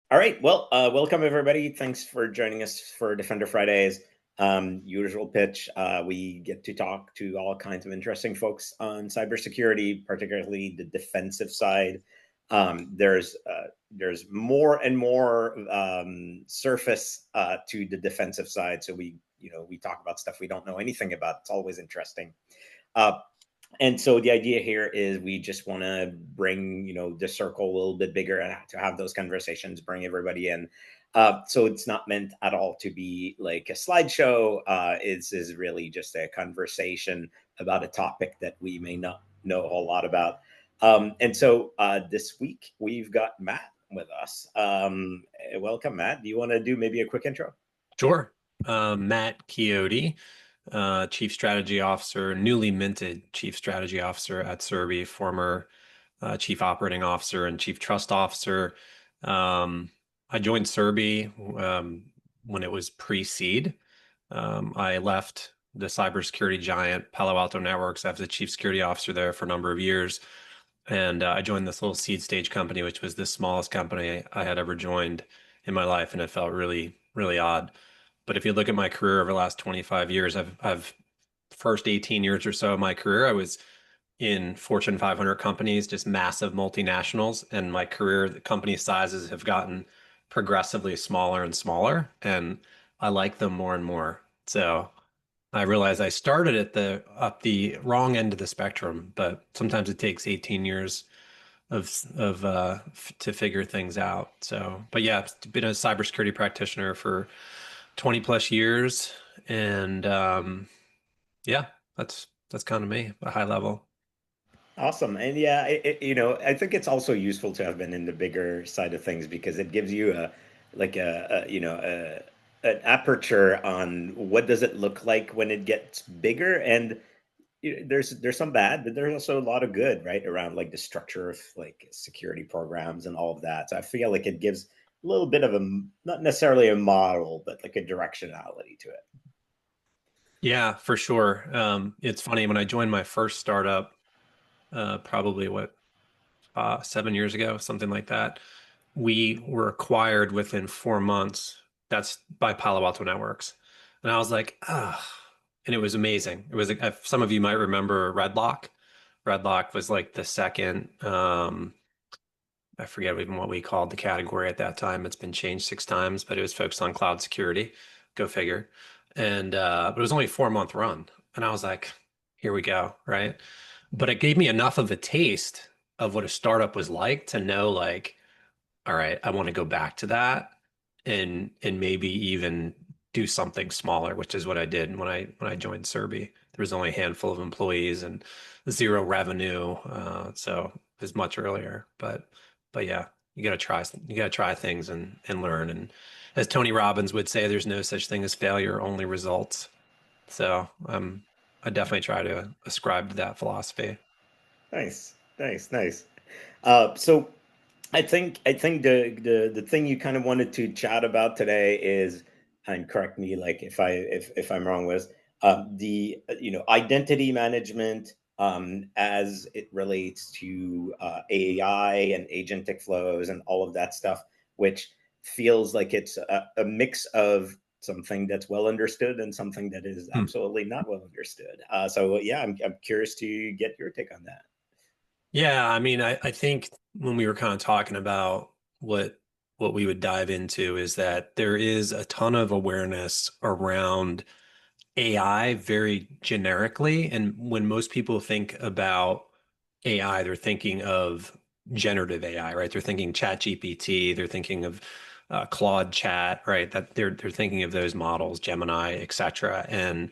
All right. Well, welcome everybody. Thanks for joining us for Defender Fridays. Usual pitch. We get to talk to all kinds of interesting folks on cybersecurity, particularly the defensive side. There's more and more surface to the defensive side. So we talk about stuff we don't know anything about. It's always interesting. Uh, and so the idea here is we just want to bring the circle a little bit bigger and to have those conversations, bring everybody in. So it's not meant at all to be like a slideshow. It's is really just a conversation about a topic that we may not know a whole lot about. And so this week we've got Matt with us. Welcome, Matt. Do you want to do maybe a quick intro? Sure. Matt Chiodi, Chief Strategy Officer, newly minted Chief Strategy Officer at Cerby, former Chief Operating Officer and Chief Trust Officer. I joined Cerby when it was pre-seed. I left the cybersecurity giant Palo Alto Networks. I was the Chief Security Officer there for a number of years. And I joined this little seed stage company, which was the smallest company I had ever joined in my life. And it felt really, really odd. But if you look at my career over the last 25 years, I've first 18 years or so of my career, I was in Fortune 500 companies, just massive multinationals. And my career, the company sizes have gotten progressively smaller and smaller. And I like them more and more. So I realized I started at the wrong end of the spectrum, but sometimes it takes 18 years to figure things out. So, but yeah, I've been a cybersecurity practitioner for 20 plus years, and yeah, that's kind of me, a high level. Awesome. And yeah, I think it's also useful to have been in the bigger side of things because it gives you an aperture on what does it look like when it gets bigger. And there's some bad, but there's also a lot of good, right? Around like the structure of like security programs and all of that. So I feel like it gives a little bit of not necessarily a model, but like a directionality to it. Yeah, for sure. It's funny when I joined my first startup, probably 7 years ago, something like that. We were acquired within 4 months. That's by Palo Alto Networks. And I was like, ah, and it was amazing. It was, some of you might remember Redlock. Redlock was like the second, I forget even what we called the category at that time. It's been changed 6 times, but it was focused on cloud security. Go figure. And but it was only a 4 month run. And I was like, here we go, right? But it gave me enough of a taste of what a startup was like to know like, all right, I want to go back to that and maybe even do something smaller, which is what I did when I joined Cerby. There was only a handful of employees and zero revenue, so it was much earlier. But yeah, you gotta try things and learn. And as Tony Robbins would say, there's no such thing as failure, only results. So I definitely try to ascribe to that philosophy. Nice, nice, nice. So I think the thing you kind of wanted to chat about today is, and correct me like if I'm wrong, was the identity management as it relates to AI and agentic flows and all of that stuff, which feels like it's a mix of something that's well understood and something that is Hmm. absolutely not well understood. So yeah, I'm curious to get your take on that. Yeah, I mean, I think when we were kind of talking about what what we would dive into is that there is a ton of awareness around AI very generically. And when most people think about AI, they're thinking of generative AI, right? They're thinking Chat GPT, they're thinking of Claude Chat, right? That they're thinking of those models, Gemini, et cetera. And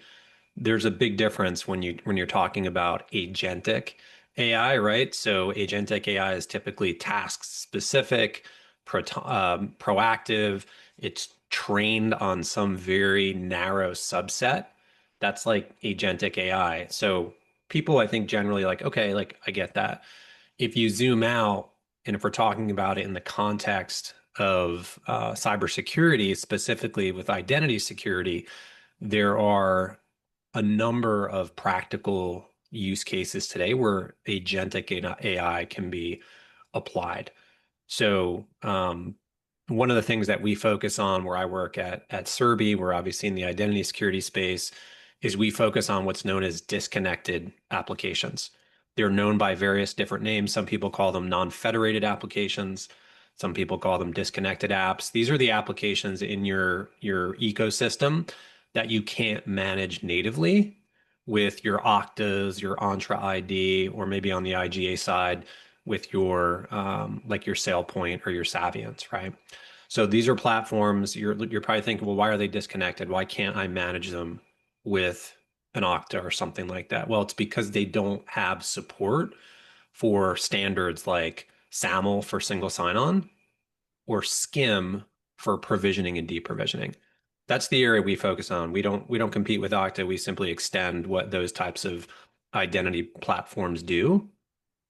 there's a big difference when you're talking about agentic AI, right? So agentic AI is typically task specific, proactive. It's trained on some very narrow subset. That's like agentic AI. So people, I think, generally like, okay, like I get that. If you zoom out, and if we're talking about it in the context of cybersecurity, specifically with identity security, there are a number of practical use cases today where agentic AI can be applied. So, one of the things that we focus on where I work at Cerby, we're obviously in the identity security space, is we focus on what's known as disconnected applications. They're known by various different names. Some people call them non-federated applications. Some people call them disconnected apps. These are the applications in your ecosystem that you can't manage natively with your Oktas, your Entra ID, or maybe on the IGA side with your like your SailPoint or your Savians, right? So these are platforms you're probably thinking, well, why are they disconnected? Why can't I manage them with an Okta or something like that? Well, it's because they don't have support for standards like SAML for single sign-on or SCIM for provisioning and deprovisioning. That's the area we focus on. We don't compete with Okta. We simply extend what those types of identity platforms do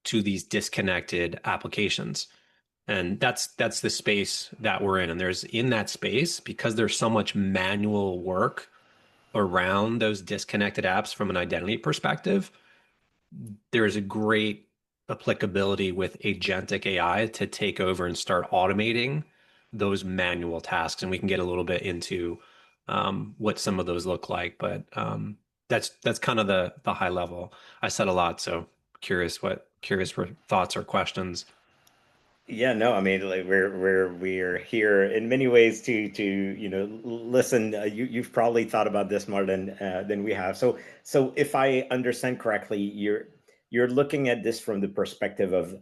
to these disconnected applications. And that's the space that we're in. And there's in that space, because there's so much manual work around those disconnected apps from an identity perspective, there's a great applicability with agentic AI to take over and start automating those manual tasks. And we can get a little bit into what some of those look like, but that's kind of the high level. I said a lot, so curious for thoughts or questions. Yeah, no, I mean, like we're here in many ways to listen. You've probably thought about this more than we have. So if I understand correctly, you're looking at this from the perspective of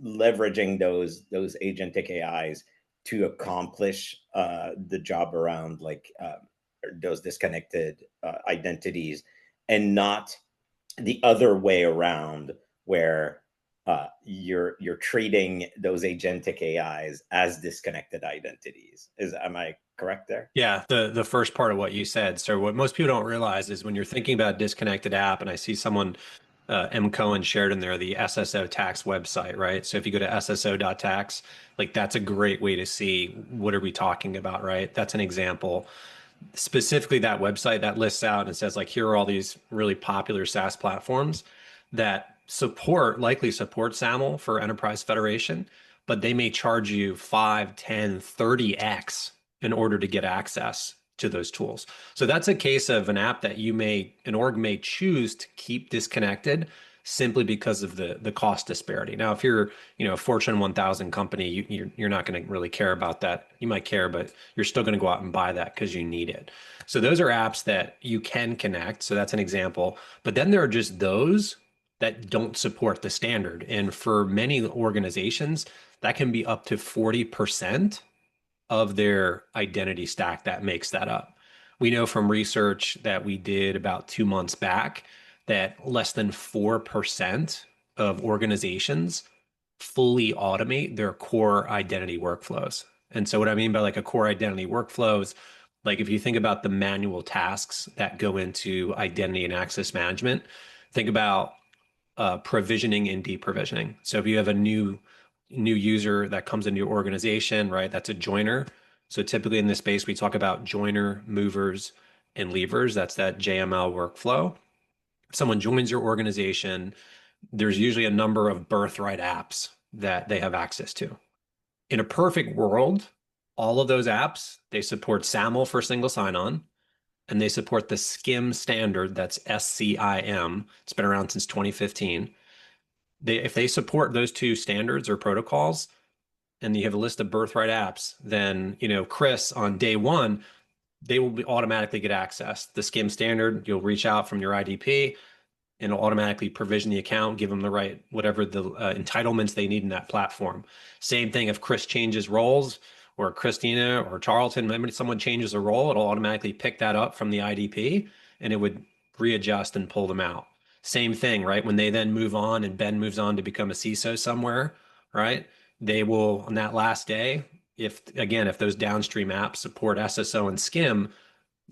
leveraging those agentic AIs to accomplish the job around like those disconnected identities, and not the other way around where you're treating those agentic AIs as disconnected identities. Am I correct there? Yeah, the first part of what you said. So what most people don't realize is when you're thinking about disconnected app, and I see someone M. Cohen shared in there the SSO tax website, right? So if you go to sso.tax, like that's a great way to see what are we talking about, right? That's an example. Specifically that website that lists out and says like here are all these really popular SaaS platforms that likely support SAML for Enterprise Federation, but they may charge you 5, 10, 30x in order to get access to those tools. So that's a case of an app that an org may choose to keep disconnected simply because of the cost disparity. Now, if you're, a Fortune 1000 company, you're not going to really care about that. You might care, but you're still going to go out and buy that because you need it. So those are apps that you can connect. So that's an example. But then there are just those that don't support the standard. And for many organizations, that can be up to 40% of their identity stack that makes that up. We know from research that we did about 2 months back that less than 4% of organizations fully automate their core identity workflows. And so what I mean by like a core identity workflow is like if you think about the manual tasks that go into identity and access management, think about provisioning and deprovisioning. So if you have a new user that comes into your organization, right, that's a joiner. So typically in this space, we talk about joiner, movers, and leavers. That's that JML workflow. If someone joins your organization, there's usually a number of birthright apps that they have access to. In a perfect world, all of those apps, they support SAML for single sign-on, and they support the SCIM standard, that's SCIM. It's been around since 2015. If they support those two standards or protocols, and you have a list of birthright apps, then Chris on day one, they will automatically get access. The SCIM standard, you'll reach out from your IDP, and it'll automatically provision the account, give them the right, whatever the entitlements they need in that platform. Same thing if Chris changes roles, or Christina or Charlton, maybe someone changes a role, it'll automatically pick that up from the IDP and it would readjust and pull them out. Same thing, right? When they then move on and Ben moves on to become a CISO somewhere, right? They will, on that last day, if those downstream apps support SSO and SCIM,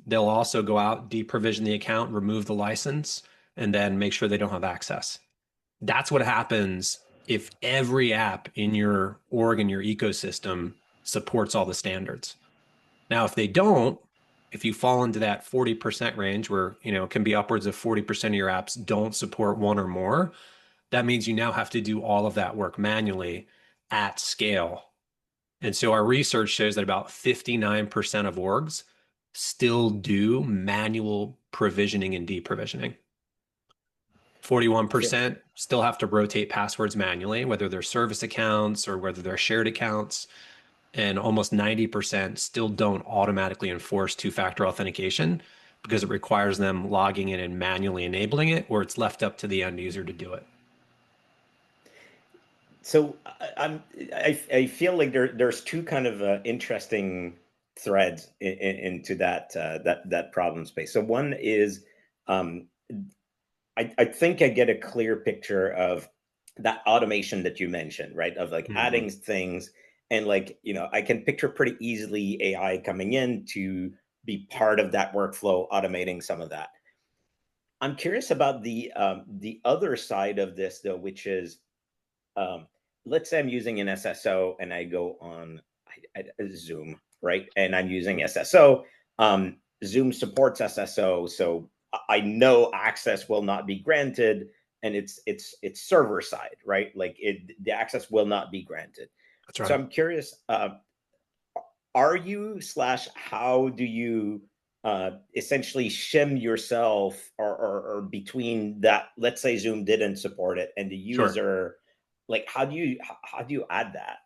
they'll also go out, deprovision the account, remove the license, and then make sure they don't have access. That's what happens if every app in your org and your ecosystem supports all the standards. Now, if they don't, if you fall into that 40% range where, it can be upwards of 40% of your apps don't support one or more, that means you now have to do all of that work manually at scale And so our research shows that about 59% of orgs still do manual provisioning and deprovisioning. 41% still have to rotate passwords manually, whether they're service accounts or whether they're shared accounts. And almost 90% still don't automatically enforce two-factor authentication because it requires them logging in and manually enabling it, or it's left up to the end user to do it. So I feel like there's two kind of interesting threads into that problem space. So one is, um, I think I get a clear picture of that automation that you mentioned, right? Of like adding things, and like, I can picture pretty easily AI coming in to be part of that workflow, automating some of that. I'm curious about the other side of this though, which is, um, let's say I'm using an SSO and I go on Zoom, right? And I'm using SSO. Zoom supports SSO, so I know access will not be granted, and it's server side, right? Like the access will not be granted. That's So right. I'm curious, are you slash how do you essentially shim yourself, or between that, let's say Zoom didn't support it and the Sure. user, like how do you add that?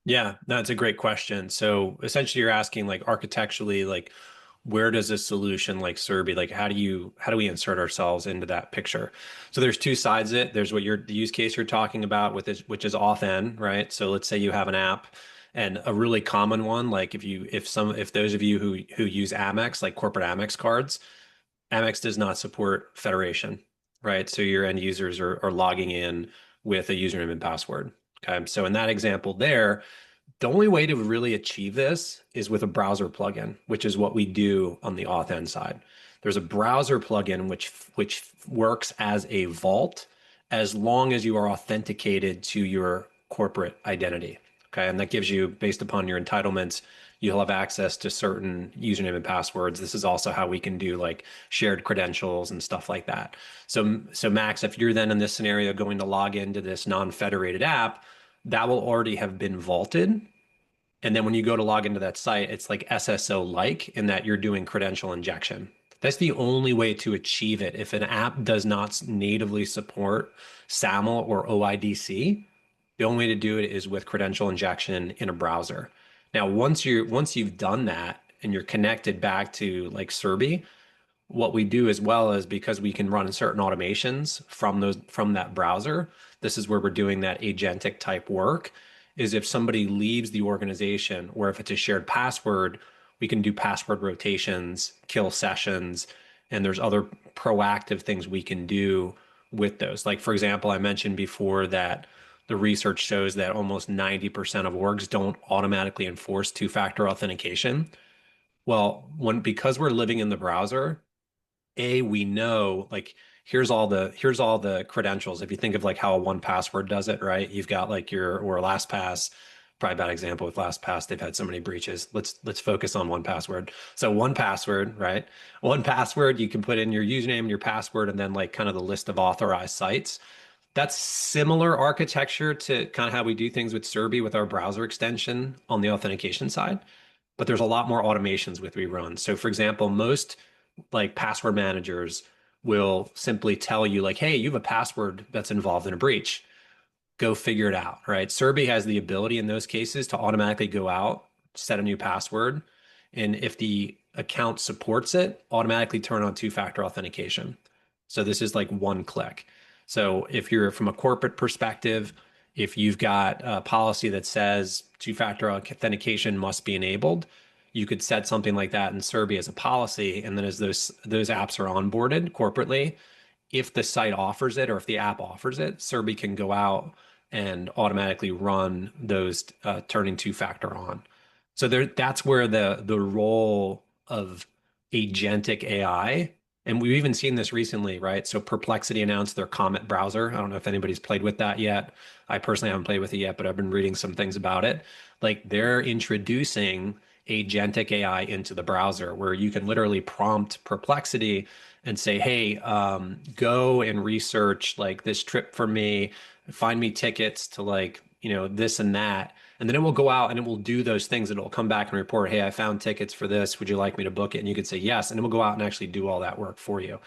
Yeah, that's a great question. So essentially you're asking like architecturally, like where does a solution like Cerby, like how do we insert ourselves into that picture? So there's two sides of it. There's what the use case you're talking about with this, which is auth-in, right? So let's say you have an app, and a really common one, like if those of you who use Amex, like corporate Amex cards, Amex does not support federation, right? So your end users are logging in with a username and password. Okay. So in that example there, the only way to really achieve this is with a browser plugin, which is what we do on the auth side. There's a browser plugin which works as a vault as long as you are authenticated to your corporate identity. Okay, and that gives you, based upon your entitlements, you'll have access to certain username and passwords. This is also how we can do like shared credentials and stuff like that. So Max, if you're then in this scenario going to log into this non-federated app, that will already have been vaulted, and then when you go to log into that site, it's like SSO like in that you're doing credential injection. That's the only way to achieve it. If an app does not natively support SAML or OIDC, the only way to do it is with credential injection in a browser. Now, once you've done that and you're connected back to like Cerby, what we do as well is, because we can run certain automations from that browser, this is where we're doing that agentic type work, is if somebody leaves the organization or if it's a shared password, we can do password rotations, kill sessions, and there's other proactive things we can do with those. Like for example, I mentioned before that the research shows that almost 90% of orgs don't automatically enforce two-factor authentication. Well, because we're living in the browser, we know like here's all the credentials. If you think of like how a 1Password does it, right? You've got like your, or LastPass, probably a bad example with LastPass. They've had so many breaches. Let's focus on 1Password. So 1Password, right? 1Password, you can put in your username and your password and then like kind of the list of authorized sites. That's similar architecture to kind of how we do things with Cerby with our browser extension on the authentication side, but there's a lot more automations with we run. So for example, most like password managers will simply tell you like, hey, you have a password that's involved in a breach. Go figure it out, right? Cerby has the ability in those cases to automatically go out, set a new password, and if the account supports it, automatically turn on two-factor authentication. So this is like one click. So if you're from a corporate perspective, if you've got a policy that says two-factor authentication must be enabled, you could set something like that in Cerby as a policy, and then as those apps are onboarded corporately, if the site offers it or if the app offers it, Cerby can go out and automatically run those turning two-factor on. So that's where the role of agentic AI, and we've even seen this recently, right? So Perplexity announced their Comet browser. I don't know if anybody's played with that yet. I personally haven't played with it yet, but I've been reading some things about it. Like they're introducing agentic AI into the browser where you can literally prompt Perplexity and say, hey, go and research like this trip for me, find me tickets to like, this and that. And then it will go out and it will do those things. It'll come back and report, hey, I found tickets for this. Would you like me to book it? And you could say yes. And it will go out and actually do all that work for you.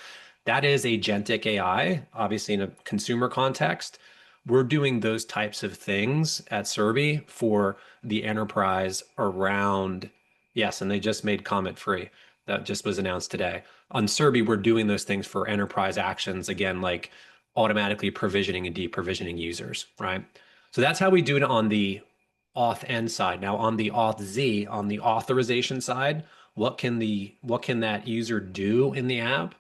That is agentic AI, obviously in a consumer context. We're doing those types of things at Cerby for the enterprise around, yes, and they just made comment free. That just was announced today. On Cerby, we're doing those things for enterprise actions, again, like automatically provisioning and deprovisioning users, right? So that's how we do it on the auth N side. Now on the auth Z, on the authorization side, what can that user do in the app?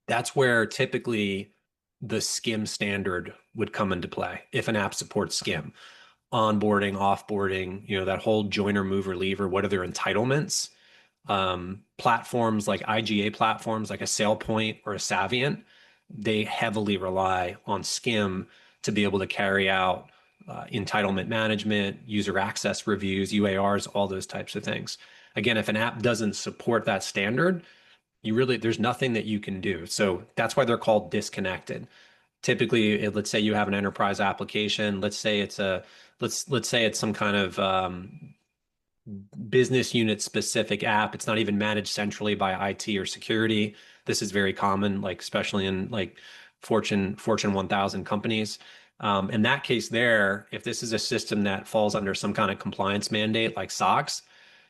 That's where typically the SCIM standard would come into play if an app supports SCIM. Onboarding, offboarding, that whole joiner, mover, leaver, what are their entitlements? Platforms like IGA platforms like a SailPoint or a Savient, they heavily rely on SCIM to be able to carry out entitlement management, user access reviews, UARs, all those types of things. Again, if an app doesn't support that standard, there's nothing that you can do. So that's why they're called disconnected. Typically, let's say you have an enterprise application. Let's say it's some kind of business unit specific app. It's not even managed centrally by IT or security. This is very common, like especially in like Fortune 1000 companies. In that case there, if this is a system that falls under some kind of compliance mandate like SOX,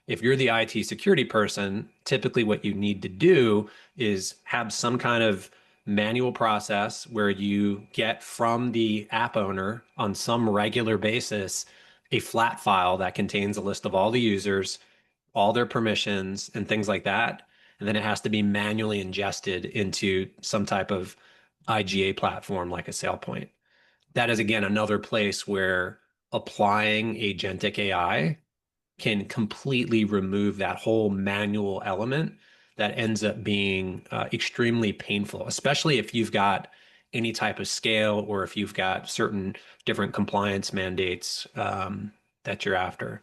if you're the IT security person, typically what you need to do is have some kind of manual process where you get from the app owner on some regular basis a flat file that contains a list of all the users, all their permissions, and things like that. And then it has to be manually ingested into some type of IGA platform like a SailPoint. That is, again, another place where applying agentic AI can completely remove that whole manual element that ends up being extremely painful, especially if you've got any type of scale or if you've got certain different compliance mandates that you're after.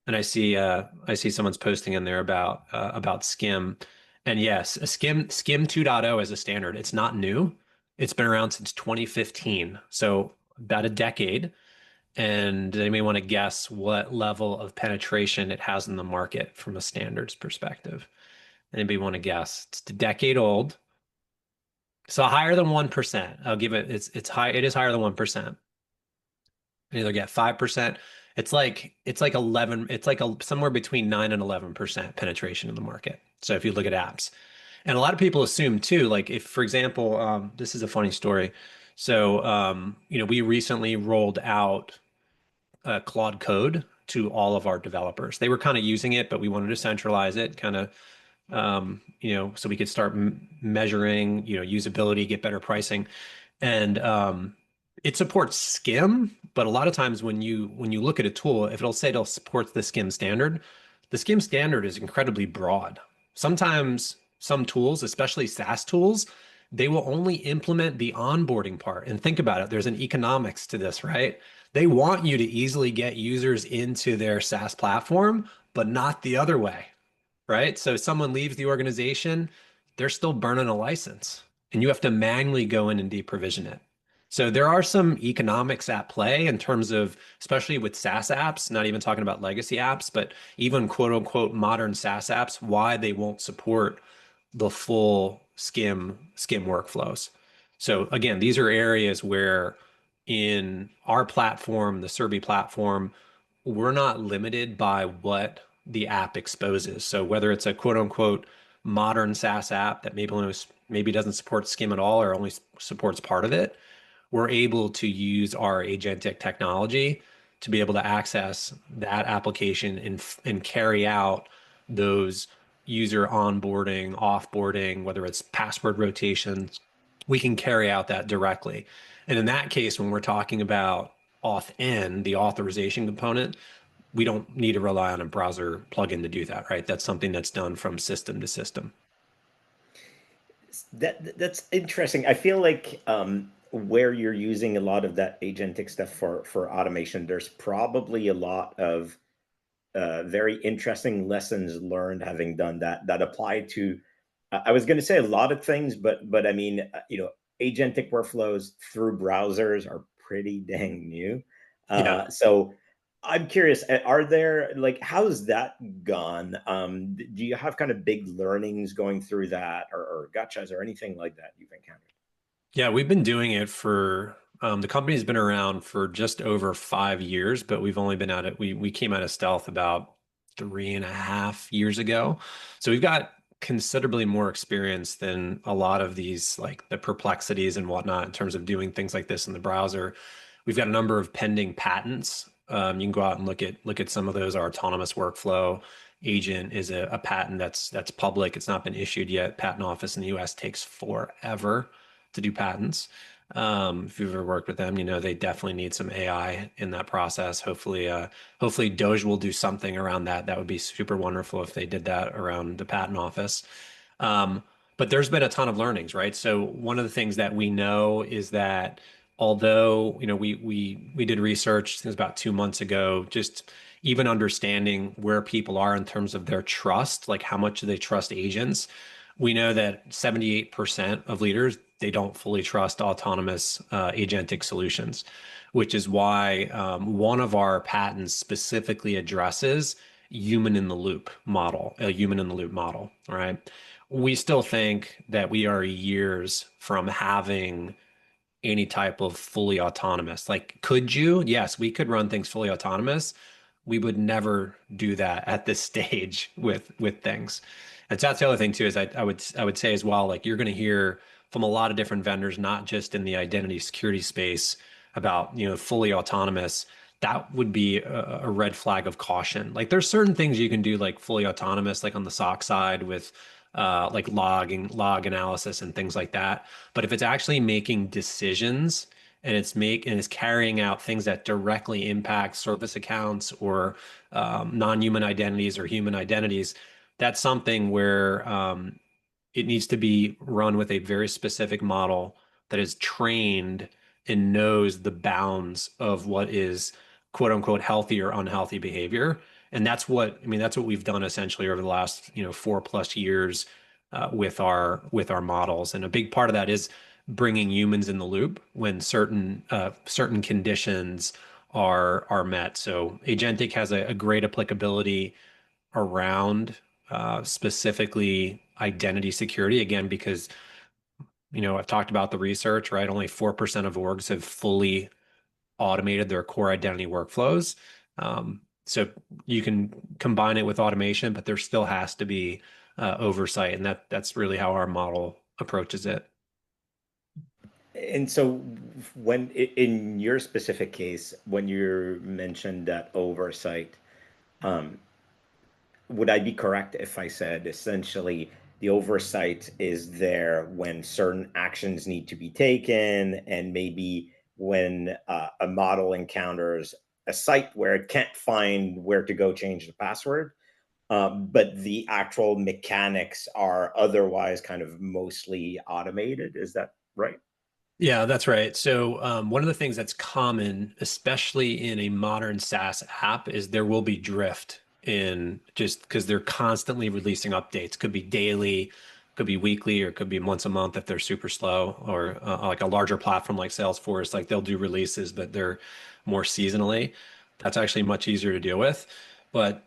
And I see someone's posting in there about SCIM. And yes, a SCIM 2.0 as a standard. It's not new. It's been around since 2015. So about a decade. And they may want to guess what level of penetration it has in the market from a standards perspective. Anybody want to guess? It's a decade old. So higher than 1%. I'll give it, it's high, it is higher than 1%. You either get 5%. It's like 11, it's like somewhere between 9 and 11% penetration in the market. So if you look at apps. And a lot of people assume too, like if, for example, this is a funny story. So, we recently rolled out Claude Code to all of our developers. They were kind of using it, but we wanted to centralize it, kind of, so we could start measuring, usability, get better pricing, and it supports SCIM. But a lot of times when you look at a tool, if it'll say it'll support the SCIM standard is incredibly broad. Sometimes some tools, especially SaaS tools, they will only implement the onboarding part. And think about it, there's an economics to this, right? They want you to easily get users into their SaaS platform, but not the other way, right? So if someone leaves the organization, they're still burning a license and you have to manually go in and deprovision it. So there are some economics at play in terms of, especially with SaaS apps, not even talking about legacy apps, but even quote unquote modern SaaS apps, why they won't support the full SCIM workflows. So again, these are areas where in our platform, the Cerby platform, we're not limited by what the app exposes. So whether it's a quote unquote modern SaaS app that maybe doesn't support SCIM at all or only supports part of it, we're able to use our agentic technology to be able to access that application and carry out those user onboarding, offboarding, whether it's password rotations, we can carry out that directly. And in that case, when we're talking about auth N, the authorization component, we don't need to rely on a browser plugin to do that, right? That's something that's done from system to system. That's interesting. I feel like where you're using a lot of that agentic stuff for automation, there's probably a lot of very interesting lessons learned having done that apply to. I was going to say a lot of things, but I mean, agentic workflows through browsers are pretty dang new. Yeah. So I'm curious, are there like how's that gone? Do you have kind of big learnings going through that or gotchas or anything like that you've encountered? Yeah, we've been doing it for the company's been around for just over 5 years, but we've only been at it. We came out of stealth about 3.5 years ago. So we've got considerably more experience than a lot of these like the perplexities and whatnot in terms of doing things like this in the browser. We've got a number of pending patents. You can go out and look at some of those. Our autonomous workflow agent is a patent that's public. It's not been issued yet. Patent office in the US takes forever to do patents. If you've ever worked with them, you know they definitely need some AI in that process. Hopefully Doge will do something around that. That would be super wonderful if they did that around the patent office. Um, but there's been a ton of learnings, right? So one of the things that we know is that although we did research, I think it was about 2 months ago, just even understanding where people are in terms of their trust, like how much do they trust agents. We know that 78% of leaders, they don't fully trust autonomous agentic solutions, which is why one of our patents specifically addresses human in the loop model, a human in the loop model, right? We still think that we are years from having any type of fully autonomous. Like, could you? Yes, we could run things fully autonomous. We would never do that at this stage with things. And so that's the other thing too, is I would say as well, like you're going to hear from a lot of different vendors, not just in the identity security space about, fully autonomous. That would be a red flag of caution. Like there's certain things you can do like fully autonomous, like on the SOC side with like log analysis and things like that. But if it's actually making decisions and it's carrying out things that directly impact service accounts or non-human identities or human identities, that's something where it needs to be run with a very specific model that is trained and knows the bounds of what is quote unquote healthy or unhealthy behavior. And that's what we've done essentially over the last, 4+ years with our models. And a big part of that is bringing humans in the loop when certain conditions are met. So Agentic has a great applicability around specifically identity security, again, because I've talked about the research, right? Only 4% of orgs have fully automated their core identity workflows. So you can combine it with automation, but there still has to be oversight, and that's really how our model approaches it. And so, in your specific case, when you mentioned that oversight, um, would I be correct if I said essentially the oversight is there when certain actions need to be taken, and maybe when a model encounters a site where it can't find where to go change the password, but the actual mechanics are otherwise kind of mostly automated? Is that right? Yeah, that's right. So, one of the things that's common, especially in a modern SaaS app, is there will be drift in just because they're constantly releasing updates. Could be daily, could be weekly, or could be once a month if they're super slow, or like a larger platform like Salesforce, like they'll do releases, but they're more seasonally. That's actually much easier to deal with. But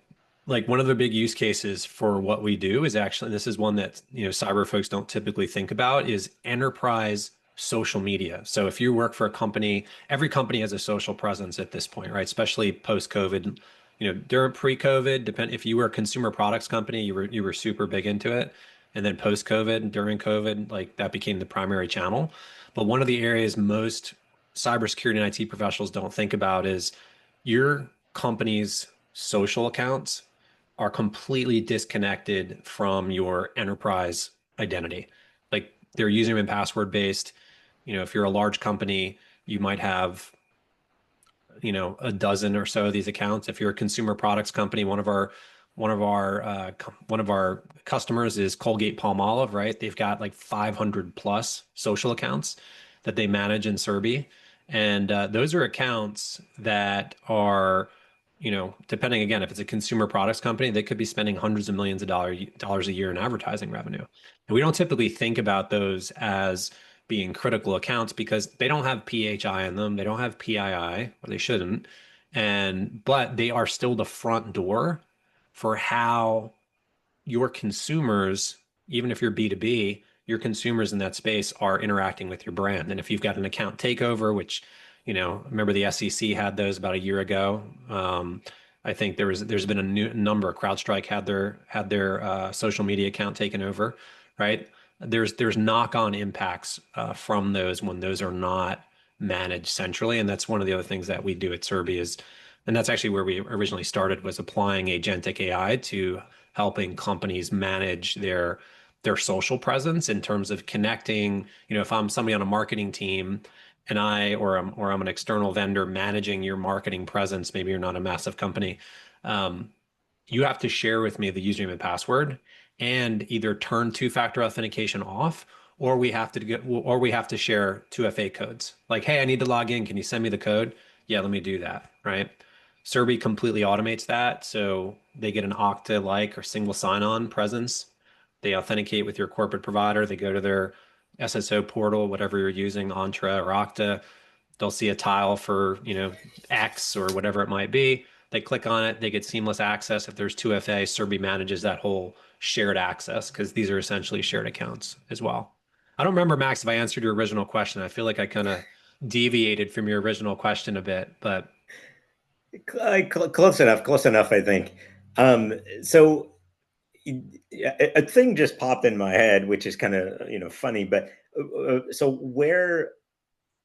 like one of the big use cases for what we do is actually, and this is one that, cyber folks don't typically think about, is enterprise social media. So if you work for a company, every company has a social presence at this point, right? Especially post-COVID. During pre-COVID, depend if you were a consumer products company, you were super big into it. And then post-COVID, during COVID, like that became the primary channel. But one of the areas most cybersecurity and IT professionals don't think about is your company's social accounts are completely disconnected from your enterprise identity. Like they're username and password based. If you're a large company, you might have, a dozen or so of these accounts. If you're a consumer products company, one of our customers is Colgate Palmolive, right? They've got like 500 plus social accounts that they manage in Cerby. And those are accounts that are, depending again, if it's a consumer products company, they could be spending hundreds of millions of dollars a year in advertising revenue. And we don't typically think about those as being critical accounts because they don't have PHI in them, they don't have PII, or they shouldn't. But they are still the front door for how your consumers, even if you're B2B, your consumers in that space are interacting with your brand. And if you've got an account takeover, which, remember the SEC had those about a year ago. I think there's been a new number. CrowdStrike had their social media account taken over, right? There's knock-on impacts from those when those are not managed centrally, and that's one of the other things that we do at Cerby is, and that's actually where we originally started, was applying agentic AI to helping companies manage their social presence in terms of connecting. If I'm somebody on a marketing team and I'm an external vendor managing your marketing presence, maybe you're not a massive company. Um, you have to share with me the username and password and either turn two-factor authentication off, or we have to share 2FA codes. Like, hey, I need to log in. Can you send me the code? Yeah, let me do that. Right. Cerby completely automates that. So they get an Okta-like or single sign-on presence. They authenticate with your corporate provider. They go to their SSO portal, whatever you're using, Entra or Okta. They'll see a tile for, X or whatever it might be. They click on it, they get seamless access. If there's 2FA, Cerby manages that whole shared access because these are essentially shared accounts as well. I don't remember, Max, if I answered your original question. I feel like I kind of deviated from your original question a bit, but Close enough, I think. So a thing just popped in my head, which is kind of funny. But so where,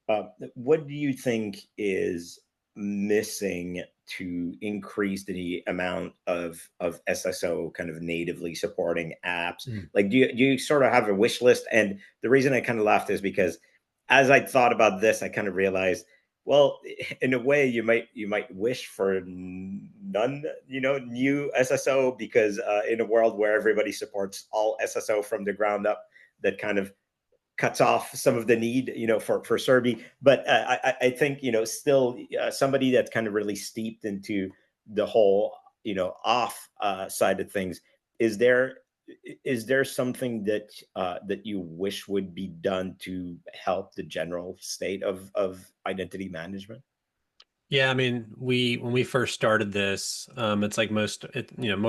uh, what do you think is missing to increase the amount of SSO kind of natively supporting apps? mm. Like, do you sort of have a wish list? And the reason I kind of laughed is because as I thought about this, I kind of realized, well, in a way, you might wish for none, new SSO, because in a world where everybody supports all SSO from the ground up, that kind of cuts off some of the need, for Cerby. But I think, still, somebody that's kind of really steeped into the whole, off side of things. Is there is there something that you wish would be done to help the general state of identity management? Yeah, I mean, when we first started this, it's like most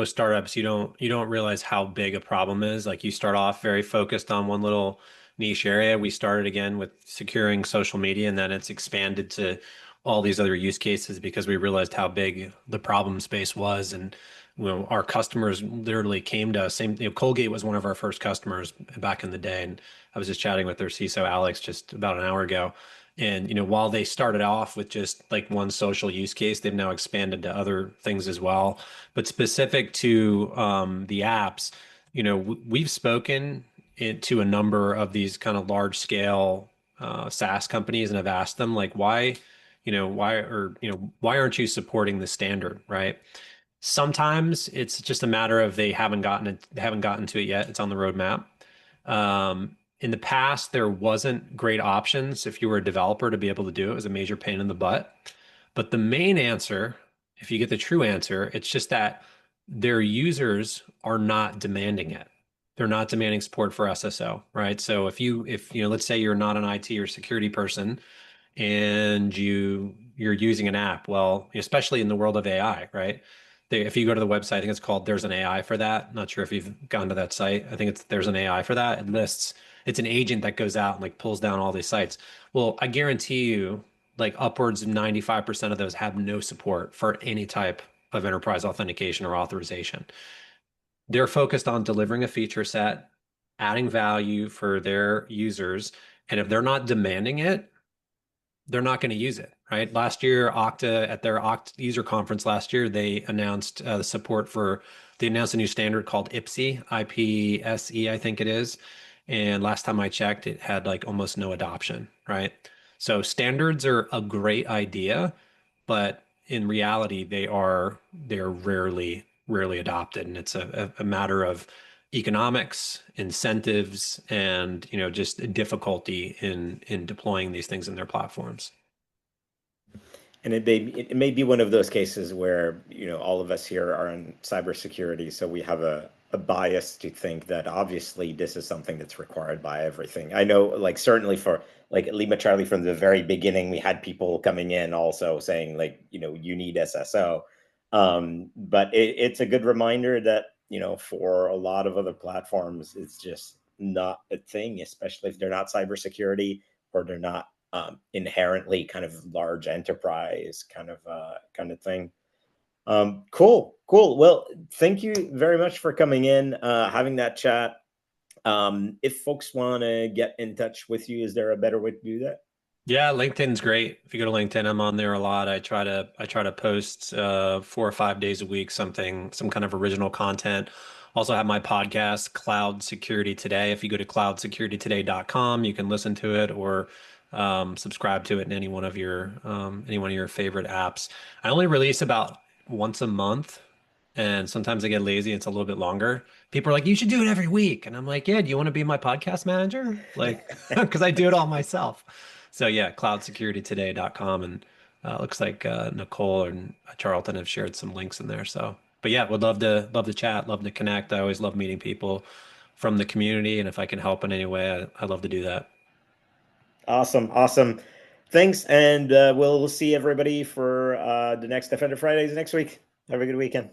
startups, you don't realize how big a problem is. Like you start off very focused on one little niche area. We started again with securing social media, and then it's expanded to all these other use cases because we realized how big the problem space was. And our customers literally came to us. Colgate was one of our first customers back in the day, and I was just chatting with their CISO Alex just about an hour ago. And while they started off with just like one social use case, they've now expanded to other things as well. But specific to the apps, we've spoken to a number of these kind of large scale SaaS companies and have asked them like, why aren't you supporting the standard, right? Sometimes it's just a matter of they haven't gotten to it yet. It's on the roadmap. In the past, there wasn't great options if you were a developer to be able to do it. It was a major pain in the butt. But the main answer, if you get the true answer, it's just that their users are not demanding it. They're not demanding support for SSO, right? So let's say you're not an IT or security person and you're using an app, well, especially in the world of AI, right? If you go to the website, I think it's called There's an AI for that. Not sure if you've gone to that site. I think it's There's an AI for that. It's an agent that goes out and like pulls down all these sites. Well, I guarantee you, like upwards of 95% of those have no support for any type of enterprise authentication or authorization. They're focused on delivering a feature set, adding value for their users. And if they're not demanding it, they're not going to use it, right? Last year, Okta at their Okta user conference last year, they announced a new standard called IPSE, IPSE, I think it is. And last time I checked, it had like almost no adoption, right? So standards are a great idea, but in reality, they're rarely adopted, and it's a matter of economics, incentives, and just difficulty in deploying these things in their platforms. And it may be one of those cases where all of us here are in cybersecurity, so we have a bias to think that obviously this is something that's required by everything. I know, like, certainly for like Lima Charlie from the very beginning, we had people coming in also saying like, you need SSO. But it's a good reminder that, for a lot of other platforms, it's just not a thing, especially if they're not cybersecurity or they're not inherently kind of large enterprise kind of thing. Cool. Well, thank you very much for coming in, having that chat. If folks want to get in touch with you, is there a better way to do that? Yeah, LinkedIn's great. If you go to LinkedIn, I'm on there a lot. I try to post 4 or 5 days a week, some kind of original content. Also have my podcast, Cloud Security Today. If you go to cloudsecuritytoday.com, you can listen to it or subscribe to it in any one of your favorite apps. I only release about once a month, and sometimes I get lazy. It's a little bit longer. People are like, "You should do it every week," and I'm like, "Yeah, do you want to be my podcast manager?" Like, because I do it all myself. So yeah, cloudsecuritytoday.com, and looks like Nicole and Charlton have shared some links in there. So, but yeah, would love to chat, love to connect. I always love meeting people from the community, and if I can help in any way, I love to do that. Awesome. Thanks, and we'll see everybody for the next Defender Fridays next week. Have a good weekend.